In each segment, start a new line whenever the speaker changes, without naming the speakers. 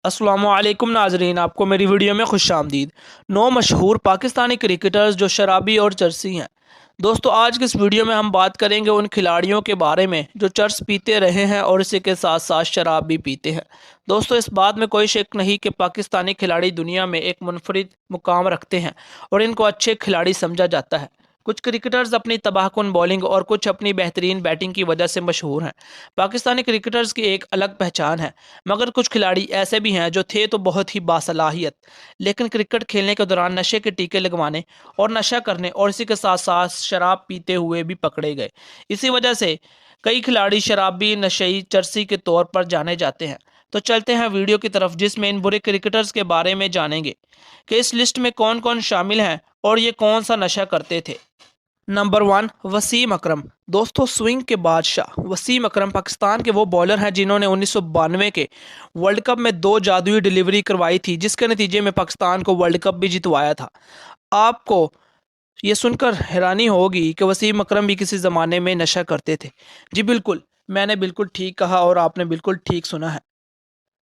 अस्सलामु अलैकुम नाजरीन, आपको मेरी वीडियो में खुश आमदीद। 9 मशहूर पाकिस्तानी क्रिकेटर्स जो शराबी और चरसी हैं। दोस्तों, आज की इस वीडियो में हम बात करेंगे उन खिलाड़ियों के बारे में जो चर्स पीते रहे हैं और इसी के साथ साथ शराब भी पीते हैं। दोस्तों, इस बात में कोई शक नहीं कि पाकिस्तानी खिलाड़ी दुनिया में एक मुनफरिद मुकाम रखते हैं और इनको अच्छे खिलाड़ी समझा जाता है। कुछ क्रिकेटर्स अपनी तबाहकुन बॉलिंग और कुछ अपनी बेहतरीन बैटिंग की वजह से मशहूर हैं। पाकिस्तानी क्रिकेटर्स की एक अलग पहचान है, मगर कुछ खिलाड़ी ऐसे भी हैं जो थे तो बहुत ही बासलाहियत, लेकिन क्रिकेट खेलने के दौरान नशे के टीके लगवाने और नशा करने और इसी के साथ साथ शराब पीते हुए भी पकड़े गए। इसी वजह से कई खिलाड़ी शराबी, नशेई, चरसी के तौर पर जाने जाते हैं। तो चलते हैं वीडियो की तरफ, जिसमें इन बुरे क्रिकेटर्स के बारे में जानेंगे कि इस लिस्ट में कौन कौन शामिल हैं और ये कौन सा नशा करते थे। नंबर 1, वसीम अकरम। दोस्तों, स्विंग के बादशाह वसीम अकरम पाकिस्तान के वो बॉलर हैं जिन्होंने 1992 के वर्ल्ड कप में 2 जादुई डिलीवरी करवाई थी, जिसके नतीजे में पाकिस्तान को वर्ल्ड कप भी जितवाया था। आपको ये सुनकर हैरानी होगी कि वसीम अकरम भी किसी ज़माने में नशा करते थे। जी बिल्कुल, मैंने बिल्कुल ठीक कहा और आपने बिल्कुल ठीक सुना है।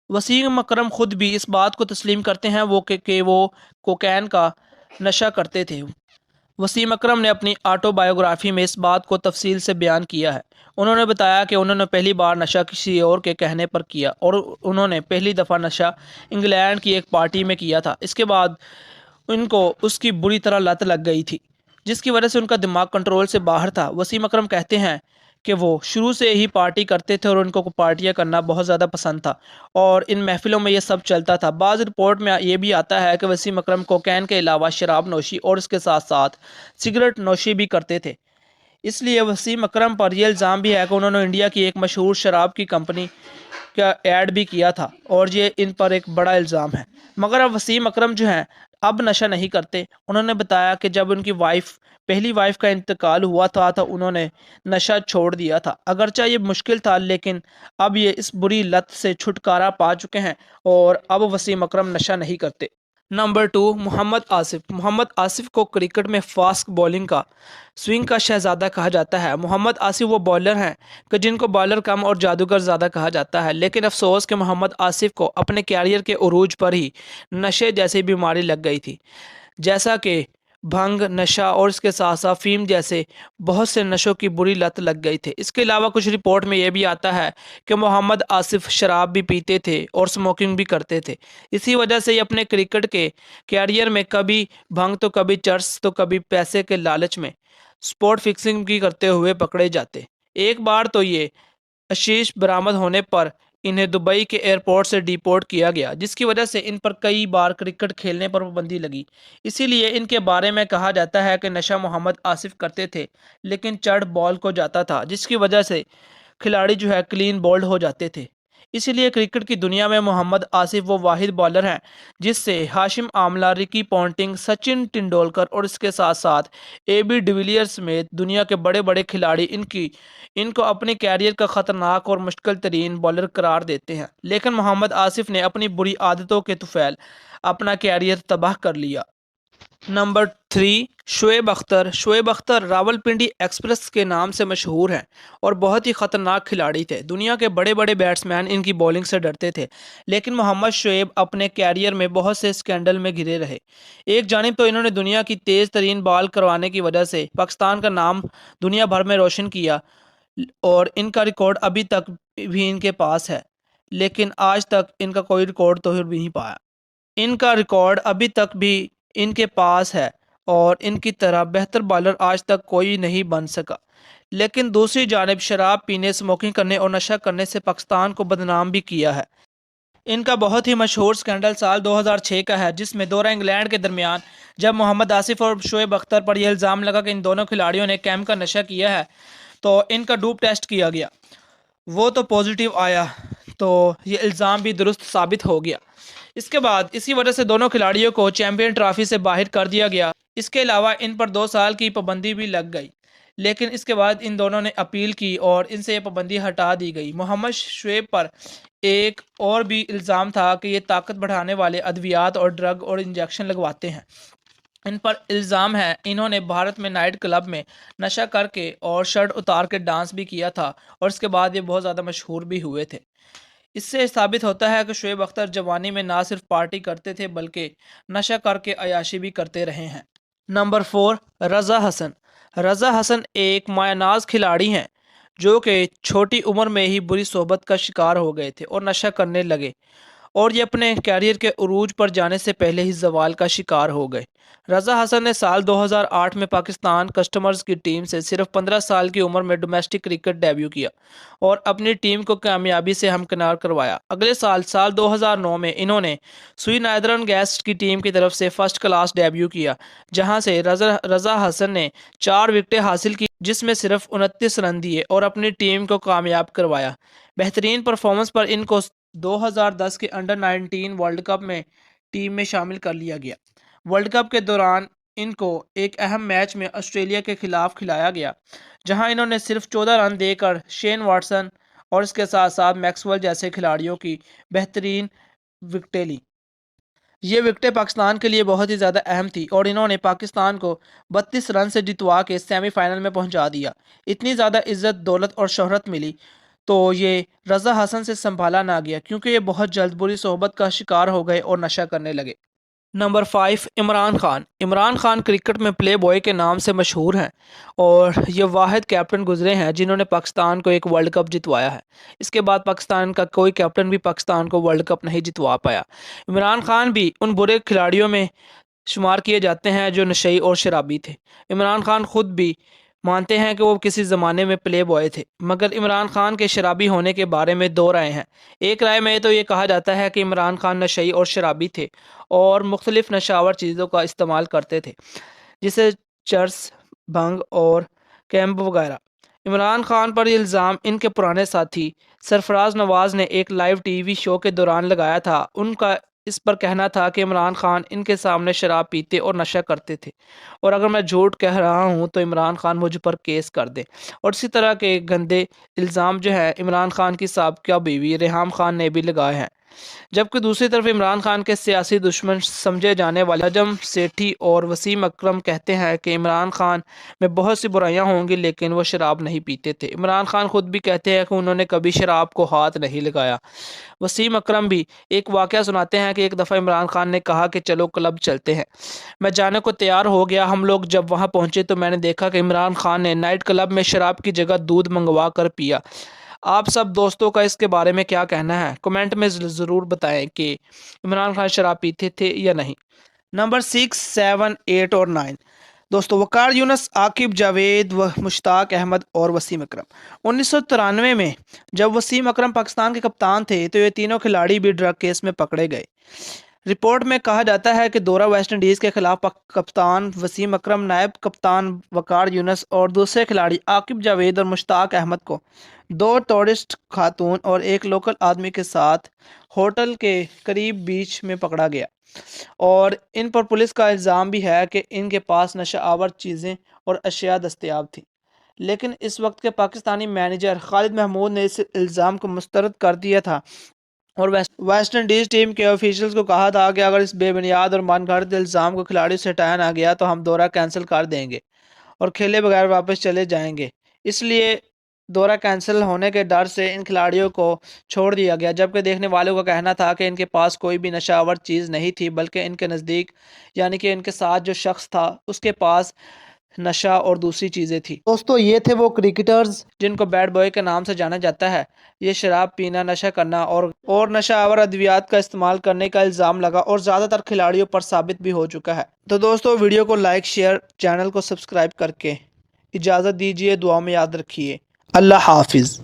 वसीम अकरम खुद भी इस बात को तस्लीम करते हैं कि वो कोकेन का नशा करते थे। वसीम अकरम ने अपनी ऑटोबायोग्राफी में इस बात को तफसील से बयान किया है। उन्होंने बताया कि उन्होंने पहली बार नशा किसी और के कहने पर किया और उन्होंने पहली दफ़ा नशा इंग्लैंड की एक पार्टी में किया था। इसके बाद उनको उसकी बुरी तरह लत लग गई थी, जिसकी वजह से उनका दिमाग कंट्रोल से बाहर था। वसीम अकरम कहते हैं कि वो शुरू से ही पार्टी करते थे और उनको पार्टियां करना बहुत ज़्यादा पसंद था और इन महफिलों में ये सब चलता था। बाज़ रिपोर्ट में ये भी आता है कि वसीम अकरम कोकेन के अलावा शराब नोशी और इसके साथ साथ सिगरेट नोशी भी करते थे। इसलिए वसीम अकरम पर यह इल्ज़ाम भी है कि उन्होंने इंडिया की एक मशहूर शराब की कंपनी का ऐड भी किया था और ये इन पर एक बड़ा इल्ज़ाम है। मगर अब वसीम अकरम जो हैं अब नशा नहीं करते। उन्होंने बताया कि जब उनकी पहली वाइफ का इंतकाल हुआ था तो उन्होंने नशा छोड़ दिया था। अगरचे ये मुश्किल था, लेकिन अब ये इस बुरी लत से छुटकारा पा चुके हैं और अब वसीम अकरम नशा नहीं करते। नंबर 2, मोहम्मद आसिफ। मोहम्मद आसिफ को क्रिकेट में फास्ट बॉलिंग का स्विंग का शहजादा कहा जाता है। मोहम्मद आसिफ वो बॉलर हैं कि जिनको बॉलर कम और जादूगर ज़्यादा कहा जाता है, लेकिन अफसोस कि मोहम्मद आसिफ को अपने कैरियर के उरूज पर ही नशे जैसी बीमारी लग गई थी, जैसा कि भंग नशा और इसके साथ साथ फ़ीम जैसे बहुत से नशों की बुरी लत लग गई थी। इसके अलावा कुछ रिपोर्ट में यह भी आता है कि मोहम्मद आसिफ शराब भी पीते थे और स्मोकिंग भी करते थे। इसी वजह से ये अपने क्रिकेट के कैरियर में कभी भंग तो कभी चर्स तो कभी पैसे के लालच में स्पॉट फिक्सिंग भी करते हुए पकड़े जाते। एक बार तो ये आशीष बरामद होने पर इन्हें दुबई के एयरपोर्ट से डिपोर्ट किया गया, जिसकी वजह से इन पर कई बार क्रिकेट खेलने पर पाबंदी लगी। इसीलिए इनके बारे में कहा जाता है कि नशा मोहम्मद आसिफ करते थे, लेकिन चढ़ बॉल को जाता था, जिसकी वजह से खिलाड़ी जो है क्लीन बोल्ड हो जाते थे। इसीलिए क्रिकेट की दुनिया में मोहम्मद आसिफ वो वाहिद बॉलर हैं जिससे हाशिम आमला, रिकी पॉन्टिंग, सचिन तेंदुलकर और इसके साथ साथ AB डिविलियर्स समेत दुनिया के बड़े बड़े खिलाड़ी इनको अपने कैरियर का ख़तरनाक और मुश्किल तरीन बॉलर करार देते हैं। लेकिन मोहम्मद आसिफ ने अपनी बुरी आदतों के तुफैल अपना कैरियर तबाह कर लिया। नंबर 3, शोएब अख्तर। शोएब अख्तर रावलपिंडी एक्सप्रेस के नाम से मशहूर हैं और बहुत ही ख़तरनाक खिलाड़ी थे। दुनिया के बड़े बड़े बैट्समैन इनकी बॉलिंग से डरते थे, लेकिन मोहम्मद शोएब अपने कैरियर में बहुत से स्कैंडल में घिरे रहे। एक जानिब तो इन्होंने दुनिया की तेज़ तरीन बॉल करवाने की वजह से पाकिस्तान का नाम दुनिया भर में रोशन किया और इनका रिकॉर्ड अभी तक भी इनके पास है, लेकिन आज तक इनका कोई रिकॉर्ड तो भी नहीं पाया। इनका रिकॉर्ड अभी तक भी इनके पास है और इनकी तरह बेहतर बॉलर आज तक कोई नहीं बन सका। लेकिन दूसरी जानिब शराब पीने, स्मोकिंग करने और नशा करने से पाकिस्तान को बदनाम भी किया है। इनका बहुत ही मशहूर स्कैंडल साल 2006 का है, जिसमें दौरा इंग्लैंड के दरमियान जब मोहम्मद आसिफ और शोएब अख्तर पर यह इल्ज़ाम लगा कि इन दोनों खिलाड़ियों ने कैम का नशा किया है, तो इनका डोप टेस्ट किया गया। वो तो पॉजिटिव आया, तो ये इल्ज़ाम भी दुरुस्त साबित हो गया। इसके बाद इसी वजह से दोनों खिलाड़ियों को चैंपियन ट्रॉफी से बाहर कर दिया गया। इसके अलावा इन पर 2 साल की पाबंदी भी लग गई, लेकिन इसके बाद इन दोनों ने अपील की और इनसे ये पाबंदी हटा दी गई। मोहम्मद शुएब पर एक और भी इल्ज़ाम था कि ये ताकत बढ़ाने वाले अद्वियात और ड्रग और इंजेक्शन लगवाते हैं। इन पर इल्ज़ाम है इन्होंने भारत में नाइट क्लब में नशा करके और शर्ट उतार के डांस भी किया था और इसके बाद ये बहुत ज़्यादा मशहूर भी हुए थे। اس سے ثابت ہوتا ہے کہ شعیب اختر جوانی میں نہ صرف پارٹی کرتے تھے بلکہ نشہ کر کے عیاشی بھی کرتے رہے ہیں۔ نمبر 4، رضا حسن۔ رضا حسن ایک مایہ ناز کھلاڑی ہیں جو کہ چھوٹی عمر میں ہی بری صحبت کا شکار ہو گئے تھے اور نشہ کرنے لگے، اور یہ اپنے کیریئر کے عروج پر جانے سے پہلے ہی زوال کا شکار ہو گئے۔ رضا حسن نے سال 2008 میں پاکستان کسٹمرز کی ٹیم سے صرف 15 سال کی عمر میں ڈومیسٹک کرکٹ ڈیبیو کیا اور اپنی ٹیم کو کامیابی سے ہمکنار کروایا۔ اگلے سال 2009 میں انہوں نے سوئی نیدرلینڈ گیسٹ کی ٹیم کی طرف سے فرسٹ کلاس ڈیبیو کیا، جہاں سے رضا حسن نے 4 وکٹیں حاصل کی جس میں صرف 29 رن دیے اور اپنی ٹیم کو کامیاب کروایا۔ بہترین پرفارمنس پر ان کو 2010 کے انڈر 19 ورلڈ کپ میں ٹیم میں شامل کر لیا گیا۔ ورلڈ کپ کے دوران ان کو ایک اہم میچ میں آسٹریلیا کے خلاف کھلایا گیا جہاں انہوں نے صرف 14 رن دے کر شین واٹسن اور اس کے ساتھ ساتھ میکسویل جیسے کھلاڑیوں کی بہترین وکٹیں لی۔ یہ وکٹیں پاکستان کے لیے بہت ہی زیادہ اہم تھی اور انہوں نے پاکستان کو 32 رن سے جتوا کے سیمی فائنل میں پہنچا دیا۔ اتنی زیادہ عزت، دولت اور شہرت ملی تو یہ رضا حسن سے سنبھالا نہ گیا کیونکہ یہ بہت جلد بری صحبت کا شکار ہو گئے اور نشہ کرنے لگے۔ نمبر 5، عمران خان۔ عمران خان کرکٹ میں پلے بوائے کے نام سے مشہور ہیں اور یہ واحد کیپٹن گزرے ہیں جنہوں نے پاکستان کو ایک ورلڈ کپ جتوایا ہے۔ اس کے بعد پاکستان کا کوئی کیپٹن بھی پاکستان کو ورلڈ کپ نہیں جتوا پایا۔ عمران خان بھی ان برے کھلاڑیوں میں شمار کیے جاتے ہیں جو نشئی اور شرابی تھے۔ عمران خان خود بھی مانتے ہیں کہ وہ کسی زمانے میں پلے بوائے تھے، مگر عمران خان کے شرابی ہونے کے بارے میں 2 رائے ہیں۔ ایک رائے میں تو یہ کہا جاتا ہے کہ عمران خان نشئی اور شرابی تھے اور مختلف نشاور چیزوں کا استعمال کرتے تھے جیسے چرس، بھنگ اور کیمپ وغیرہ۔ عمران خان پر یہ الزام ان کے پرانے ساتھی سرفراز نواز نے ایک لائیو ٹی وی شو کے دوران لگایا تھا۔ ان کا اس پر کہنا تھا کہ عمران خان ان کے سامنے شراب پیتے اور نشہ کرتے تھے اور اگر میں جھوٹ کہہ رہا ہوں تو عمران خان مجھ پر کیس کر دیں، اور اسی طرح کے گندے الزام جو ہے عمران خان کی سابقہ بیوی ریحام خان نے بھی لگائے ہیں۔ جبکہ دوسری طرف عمران خان کے سیاسی دشمن سمجھے جانے والے نجم سیٹھی اور وسیم اکرم کہتے ہیں کہ عمران خان میں بہت سی برائیاں ہوں گی لیکن وہ شراب نہیں پیتے تھے۔ عمران خان خود بھی کہتے ہیں کہ انہوں نے کبھی شراب کو ہاتھ نہیں لگایا۔ وسیم اکرم بھی ایک واقعہ سناتے ہیں کہ ایک دفعہ عمران خان نے کہا کہ چلو کلب چلتے ہیں۔ میں جانے کو تیار ہو گیا۔ ہم لوگ جب وہاں پہنچے تو میں نے دیکھا کہ عمران خان نے نائٹ کلب میں شراب کی جگہ دودھ منگوا کر پیا۔ آپ سب دوستوں کا اس کے بارے میں کیا کہنا ہے؟ کمنٹ میں ضرور بتائیں کہ عمران خان شراب پیتے تھے یا نہیں۔ نمبر 6، 7، 8 اور 9 دوستو، وقار یونس، عاقب جاوید، مشتاق احمد اور وسیم اکرم۔ 1993 میں جب وسیم اکرم پاکستان کے کپتان تھے تو یہ تینوں کھلاڑی بھی ڈرگ کیس میں پکڑے گئے۔ رپورٹ میں کہا جاتا ہے کہ دورہ ویسٹ انڈیز کے خلاف کپتان وسیم اکرم، نائب کپتان وقار یونس اور دوسرے کھلاڑی عاقب جاوید اور مشتاق احمد کو 2 ٹورسٹ خاتون اور ایک لوکل آدمی کے ساتھ ہوٹل کے قریب بیچ میں پکڑا گیا، اور ان پر پولیس کا الزام بھی ہے کہ ان کے پاس نشہ آور چیزیں اور اشیاء دستیاب تھیں، لیکن اس وقت کے پاکستانی مینیجر خالد محمود نے اس الزام کو مسترد کر دیا تھا اور ویسٹ انڈیز ٹیم کے آفیشلز کو کہا تھا کہ اگر اس بے بنیاد اور من گھڑت الزام کو کھلاڑی سے ہٹایا نہ گیا تو ہم دورہ کینسل کر دیں گے اور کھیلے بغیر واپس چلے جائیں گے۔ اس لیے دورہ کینسل ہونے کے ڈر سے ان کھلاڑیوں کو چھوڑ دیا گیا، جبکہ دیکھنے والوں کا کہنا تھا کہ ان کے پاس کوئی بھی نشہ آور چیز نہیں تھی بلکہ ان کے نزدیک یعنی کہ ان کے ساتھ جو شخص تھا اس کے پاس نشہ اور دوسری چیزیں تھی۔ دوستو، یہ تھے وہ کرکٹرز جن کو بیڈ بوائے کے نام سے جانا جاتا ہے۔ یہ شراب پینا، نشہ کرنا اور نشہ آور ادویات کا استعمال کرنے کا الزام لگا اور زیادہ تر کھلاڑیوں پر ثابت بھی ہو چکا ہے۔ تو دوستو، ویڈیو کو لائک، شیئر، چینل کو سبسکرائب کر کے اجازت دیجیے، دعا میں یاد رکھیے۔ اللہ حافظ۔